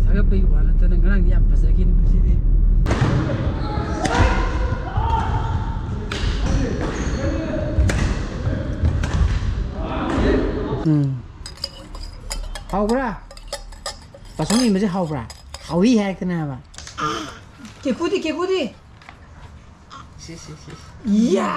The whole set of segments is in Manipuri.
Thagapay wala tanang ngarang di am pasakin sini. Haubra. Pasuni masih haubra. Hawi hai kenapa? Kekudi. Si. Iya.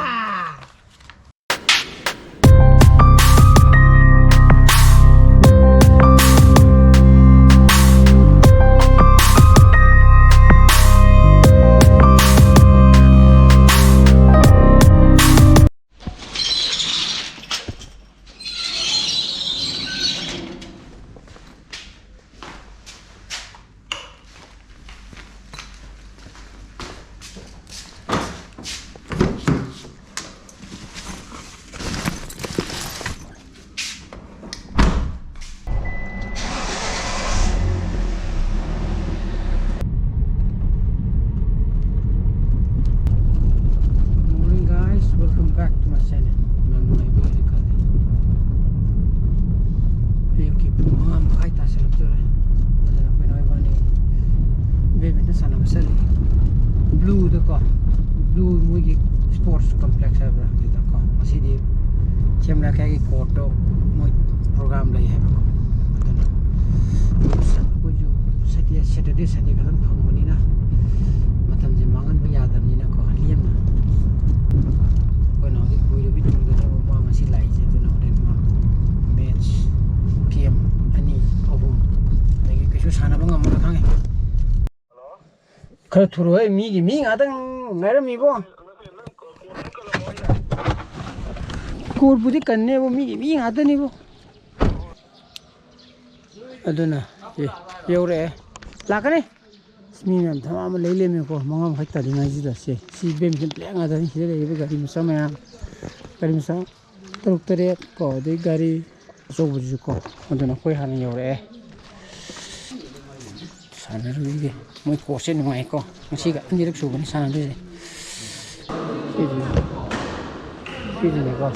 Blue Mugi Sports Complex है बरा kita ko masih di chemla kayak koto mo program lai hai ko adana ko ju Saturday kan phangmani na matam je mangan ba yadam ni na ko liam na ko na di ko ri bitu da ma masih lai je tu na den ma match game ani ahum lagi kesu sana ba ngam na khange kare thuro hai mi ngadang Ngara mi bo kur budi kanne bo mi ngata ni bo aduna yeure lakane mi nam thama ma leile me ko mangam khaita di ngai ji da se si bem kin pleng ada ni le be gari musa ma gari musa truk tere ko de gari so bu ju ko aduna koi han yeure sana ru ge moi ko se ni mai ko masih ga ni rek su ban sana de Sini nih kok.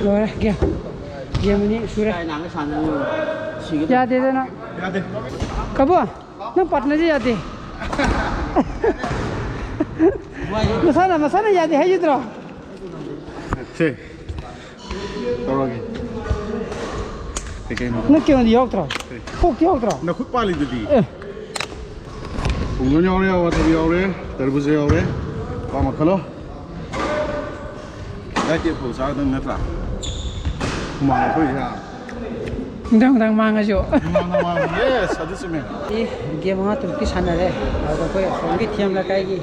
rồi kìa game này sudah ya deh na kamu na partner aja deh masana ya deh aja terus sih taruh lagi nak kau ni yok terus kok yok terus nak kut pali jadi unggunya orang yang waktu dia orang terbesar orang kamu kalau lagi pusat dan netlah mana tu ya Undang manga jo. mana yes ada semua Game mana tu kisah nara. Aku kau songi tiam lah kaya ki.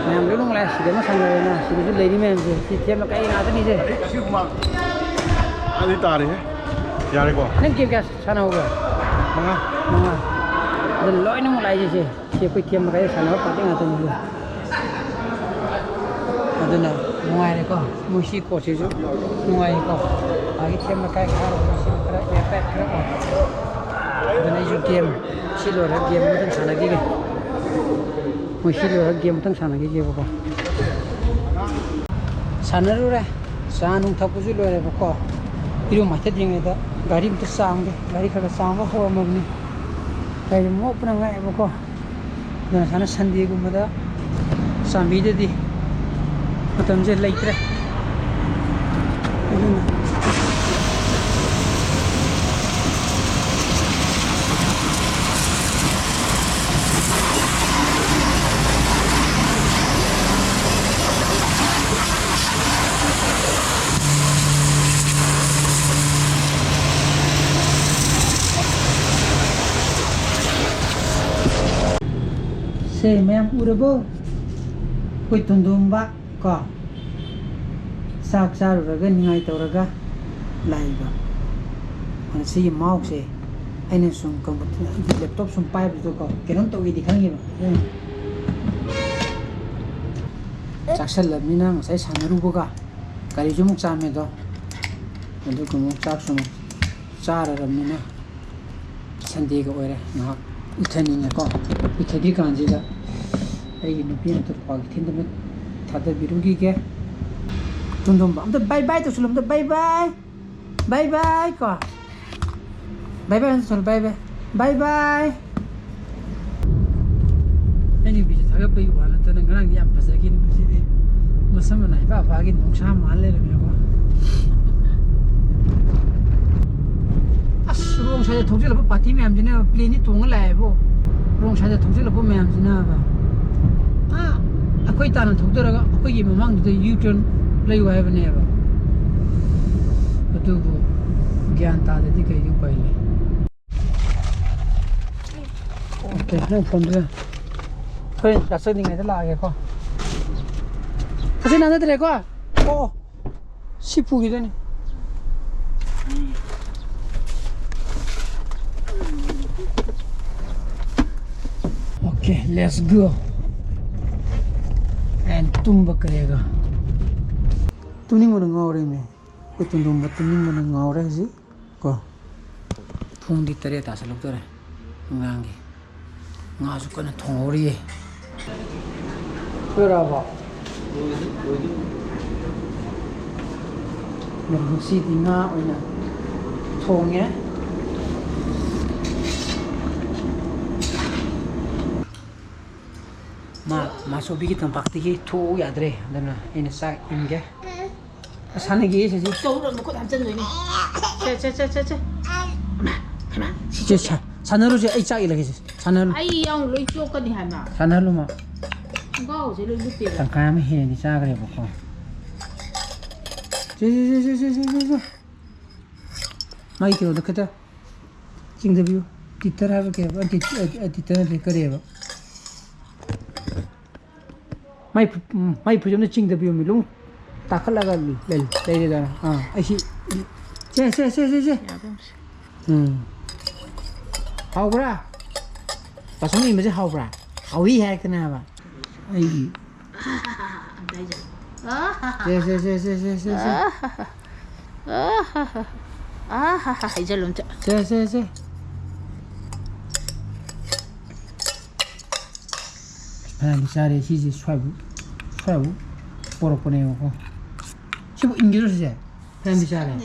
Nama lu nggak sih game sana na. Sini tu lady man je. Tiam lah kaya nada ni je. siapa ada tarik ya reko Neng game kas sana hoga. mana Manga. Ada loy nung mulai je. Siapa tiam lah kaya sana pati nada ni je. Ada na. Muai reko. Musik kau sih jo. Muai kau. Lagi tiam lah kaya karo musik kera efek kera. Dan itu game, silora game macam sana gini. Silora game macam sana gini apa? Sana lura, sana nung thapu tu lura apa? Iru macam dia ni dah, gari macam sang deh, gari kalau sang apa hawa magni. Gari mau pernah ngai apa? Dan sana sandi aku muda, sambil jadi, macam je lagi terah. Say ma'am urabo koi tundum ba ka sak raga ningai tauraga laiba an si mau se aina sum computer laptop sum pai bu ko kenon to wi dikhangi ba saksal lamina ngasai sanaru boga kari jumuk chame do andu ko muk chak sum chara ramina sande ga oire na uthani na ko uthadi kanji da ai ni pian to pag thin da thada birugi ke tundum ba bye bye to sulum da bye bye ko bye bye sul bye bye ani bi thaga pai wala ta nang nang yam pasakin si de masama nai ba ba gi nong sa mal le me ko rong sa thong la party me am jina plane ni tong la bo rong sa thong la bo me am jina ba akoi tan thong ra ga akoi gi mamang de u-turn lei wa ba ne ba atu bo gyan ta de kai ju pai le okay nang phone ra thôi đặt sơn thì ngày ta lại kìa con cái nào đây con ô ship phụ gì đây này okay let's go and tumba करेगा तुनी मन ngore me ko tundum tuनी मन ngore ji ko phung di tare ta saluk tare ngangi ngasu kana thongori berapa yang si dinga onya thongnya masuk bigi tempat tiki thu ya dre dana ini sa inge sana gi sih jauh dah kok hancur ini ce sana lu je ai cai lagi sana lu ai yang lu cok ni hana sana lu ma kau je lu lupa tangkai me he ni sa kare boko ce mai kiro dekata cing de biu titar have ke ba titar de kare ba mai pujam de cing de biu mi lung takal laga lu lel dai da ai si ce hao bra pasang ni macam hao bra hao hi hai kenapa ai hai jalan cak ce ni sare si swab poro pone ko siapa Inggris je ꯐꯖꯅꯗꯤ ꯆꯥꯔꯦ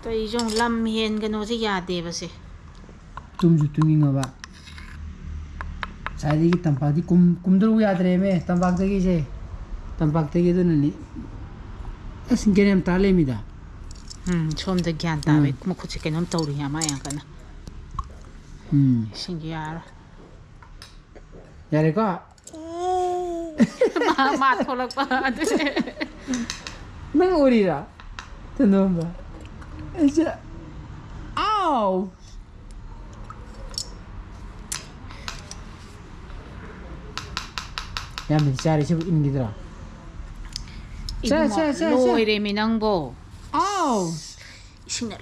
또 이종 람hen 그노지 야데버세. tumju tumingaba 사이디기 땀박디 꿈들고 야드레메 땀박대기제 땀박대기도 너니 에스게렘 달레미다 처음부터 ଜ୍ଞ안 따वे 뭐 고치게 넘 떠오르 야마야 가나. 신기하라. 야래가 마 토락바 아들. 맹 오리라 드놈바 이제 아우 야 민자리 집 인기더라 로이레미 낭보. 아우 이신네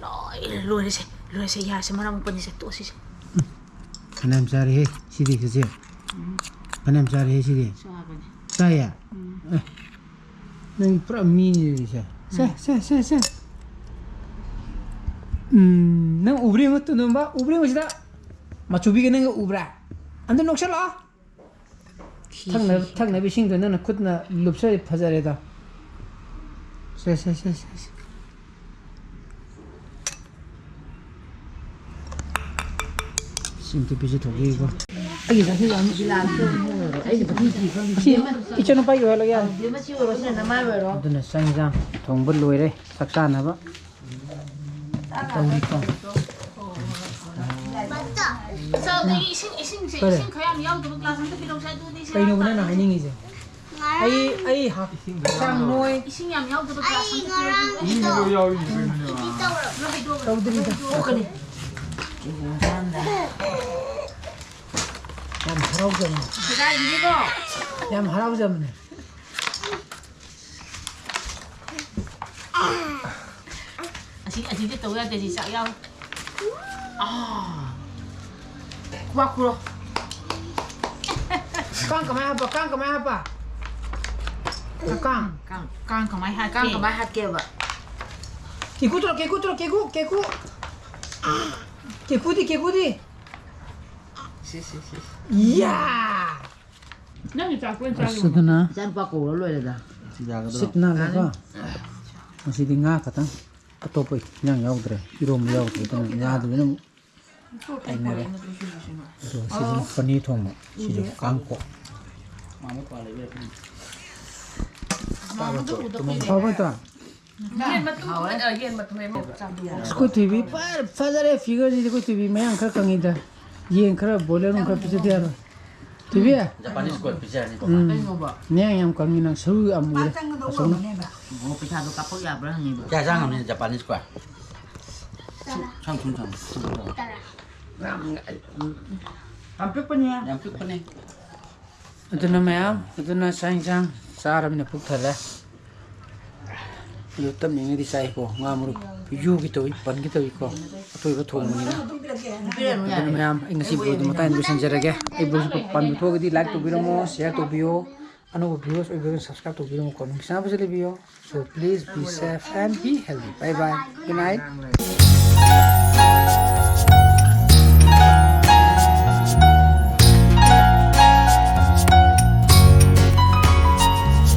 로이레세 야세 마랑 뻔이세 또 시세. 가남자리 해 시디 그지 가남자리 해 시디 좋아하네. saya nang pra mini dia saya nang ubri ngot numba ubri ngosida machubi ke nang ubra ande noksala thang na bising do nang khutna lupsa phajare da se simte biji thogi go ai da hi am bilan ai da hi ichon pai go la ya aduna sanjang thongbul loire saksa na ba tawri ko 저 이신 그냥 야우도 클래스한테 비록 사도 되지. pai no bana na hining ise ai ha sang noi 이신 양 야우도 클래스한테 비록 이거 야위 tawdri da okani yam harau jam 제가 이거 yam harau jam ne 아직 또 해야 되지 싹야. 구아쿠로. kang kamai apa 깡 그만 할게. keku di iya 난 이제 아까 저 sudana Jangan pakai ulo ada. sitna la ba masih di nga katang atopo yang yaudre irom yaudre tan nga du no ainere so si pani thong si kangko apa ta Sko TV par fazare figure di ko TV mai ang khar kangida yen khar boler ang khar piche dia TV ya Japanese kuat bisa nih. ne yang kangina seru amure asong Mau pisah tuh kapok ya berang nih. Ya jangan nih Japanese kuat. Sang. hampir panya Yang pun nih. itu namanya itu na sang saram ne puk thala yo tam ni di sai ko ngamru yu gitu pan gitu ko atoi ba thong ni na itu namanya ingasi bo di mata indu sanjara ge ibu pan bu di like to biromo share to bio anu viewers or subscribe to biromo ko ngi sa ba video so please be safe and be healthy bye bye good night